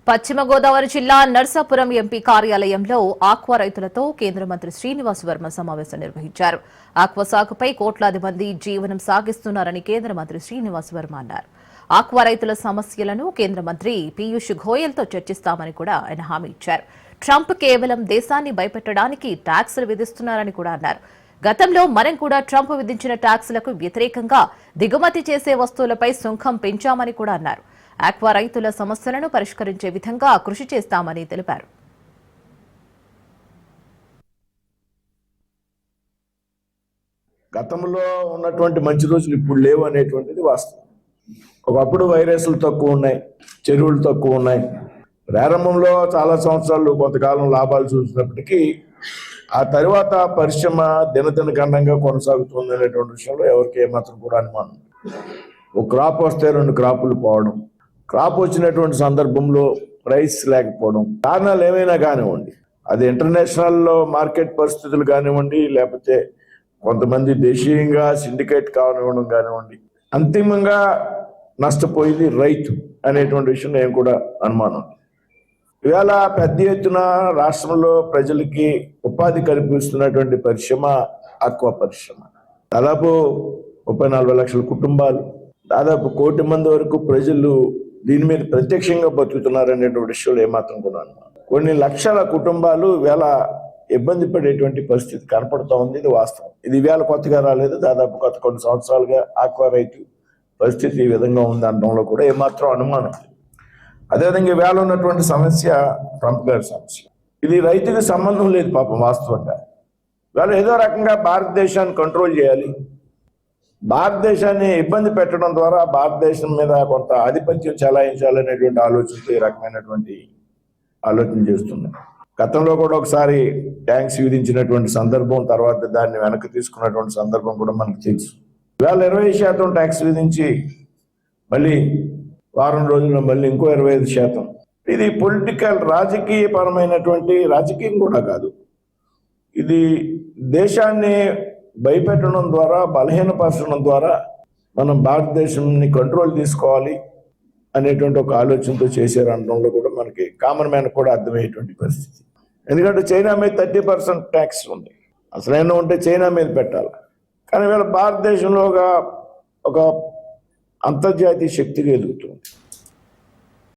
పశ్చిమ గోదావరి జిల్లా నర్సాపురం ఎంపీ కార్యాలయంలో ఆక్వా రైతులతో కేంద్ర మంత్రి శ్రీనివాస్ వర్మ సమావేశం నిర్వహించారు. ఆక్వా సాగుపై కోట్లాది మంది జీవనం సాగిస్తున్నారని కేంద్ర మంత్రి శ్రీనివాస్ వర్మ అన్నారు. ఆక్వా రైతుల సమస్యలను కేంద్ర మంత్రి పీయూష్ గోయల్తో చర్చిస్తామని కూడా ఆయన హామీ ఇచ్చారు. ట్రంప్ కేవలం దేశాన్ని భయపెట్టడానికి ట్యాక్సులు విధిస్తున్నారని కూడా అన్నారు. గతంలో మనం కూడా ట్రంప్ విధించిన ట్యాక్సులకు వ్యతిరేకంగా దిగుమతి చేసే వస్తువులపై సుంకం పెంచామని కూడా అన్నారు. ఆక్వా రైతుల సమస్యలను పరిష్కరించే విధంగా కృషి చేస్తామని తెలిపారు. గతంలో ఉన్నటువంటి మంచి రోజులు ఇప్పుడు లేవు అనేటువంటిది వాస్తవం. ఒకప్పుడు వైరస్లు తక్కువ ఉన్నాయి, చెరువులు తక్కువ ఉన్నాయి. ప్రారంభంలో చాలా సంవత్సరాలు కొంతకాలం లాభాలు చూసినప్పటికీ ఆ తర్వాత పరిశ్రమ దినదినగండంగా కొనసాగుతుంది అనేటువంటి విషయంలో ఎవరికి ఏమాత్రం కూడా అనుమానం. ఒక క్రాప్ వస్తే 2 క్రాపులు పోవడం, క్రాప్ వచ్చినటువంటి సందర్భంలో ప్రైస్ లేకపోవడం, కారణాలు ఏమైనా కానివ్వండి, అది ఇంటర్నేషనల్లో మార్కెట్ పరిస్థితులు కానివ్వండి, లేకపోతే కొంతమంది దేశీయంగా సిండికేట్ కానివ్వడం కానివ్వండి, అంతిమంగా నష్టపోయింది రైతు అనేటువంటి విషయం నేను కూడా అనుమానం. ఇవాళ పెద్ద ఎత్తున రాష్ట్రంలో ప్రజలకి ఉపాధి కల్పిస్తున్నటువంటి పరిశ్రమ ఆక్వా పరిశ్రమ. దాదాపు 34 లక్షల కుటుంబాలు, దాదాపు 1 కోటి మంది వరకు ప్రజలు దీని మీద ప్రత్యక్షంగా బతుకుతున్నారనేటువంటి విషయంలో ఏమాత్రం కూడా అనుమానం. కొన్ని లక్షల కుటుంబాలు ఇవాళ ఇబ్బంది పడేటువంటి పరిస్థితి కనపడుతూ ఉంది. ఇది వాస్తవం. ఇది ఇవాళ కొత్తగా రాలేదు. దాదాపు కొన్ని సంవత్సరాలుగా ఆక్వా రైతు పరిస్థితి ఈ విధంగా ఉంది అనడంలో కూడా ఏమాత్రం అనుమానం. అదేవిధంగా ఇవాళ ఉన్నటువంటి సమస్య ట్రంప్ గారి సమస్య. ఇది రైతుకి సంబంధం లేదు పాపం. వాస్తవంగా ఇవాళ ఏదో రకంగా భారతదేశాన్ని కంట్రోల్ చేయాలి, భారతదేశాన్ని ఇబ్బంది పెట్టడం ద్వారా భారతదేశం మీద కొంత ఆధిపత్యం చెలాయించాలనేటువంటి ఆలోచనతో ఈ రకమైనటువంటి ఆలోచన చేస్తున్నాయి. గతంలో కూడా ఒకసారి ట్యాక్స్ విధించినటువంటి సందర్భం, తర్వాత దాన్ని వెనక్కి తీసుకున్నటువంటి సందర్భం కూడా మనకు తెలుసు. ఇవాళ 20% ట్యాక్స్ విధించి మళ్ళీ వారం రోజుల్లో మళ్ళీ ఇంకో 25%. ఇది పొలిటికల్, రాజకీయపరమైనటువంటి, రాజకీయం కూడా కాదు, ఇది దేశాన్ని భయపెట్టడం ద్వారా, బలహీనపరచడం ద్వారా మనం భారతదేశాన్ని కంట్రోల్ తీసుకోవాలి అనేటువంటి ఒక ఆలోచనతో చేశారు అనడంలో కూడా మనకి కామన్ మ్యాన్ కూడా అర్థమయ్యేటువంటి పరిస్థితి. ఎందుకంటే చైనా మీద 30% ట్యాక్స్ ఉంది. అసలైనా ఉంటే చైనా మీద పెట్టాలి. కానీ వీళ్ళ భారతదేశంలో ఒక అంతర్జాతీయ శక్తిగా ఎదుగుతుంది.